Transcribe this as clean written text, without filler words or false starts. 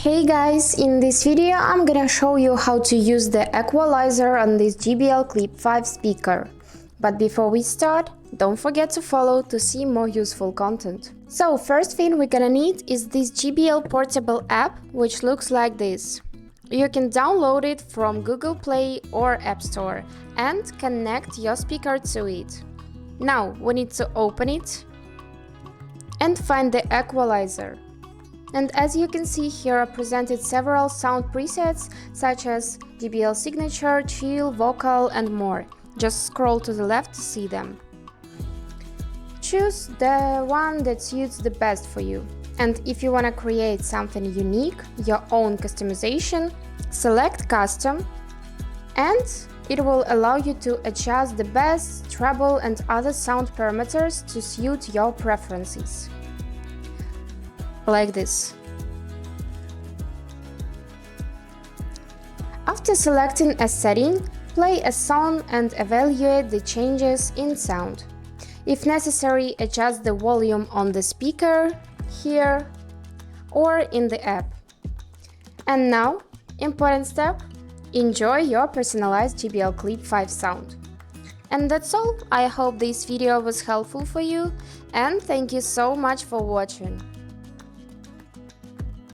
Hey guys, in this video I'm gonna show you how to use the equalizer on this JBL Clip 5 speaker. But before we start, don't forget to follow to see more useful content. So first thing we're gonna need is this JBL portable app, which looks like this. You can download it from Google Play or App Store and connect your speaker to it. Now we need to open it and find the equalizer. And as you can see here are presented several sound presets such as JBL Signature, Chill, Vocal and more. Just scroll to the left to see them. Choose the one that suits the best for you. And if you want to create something unique, your own customization, select Custom and it will allow you to adjust the bass, treble and other sound parameters to suit your preferences. Like this. After selecting a setting, play a song and evaluate the changes in sound. If necessary, adjust the volume on the speaker, here, or in the app. And now, important step, enjoy your personalized JBL Clip 5 sound. And that's all. I hope this video was helpful for you, and thank you so much for watching.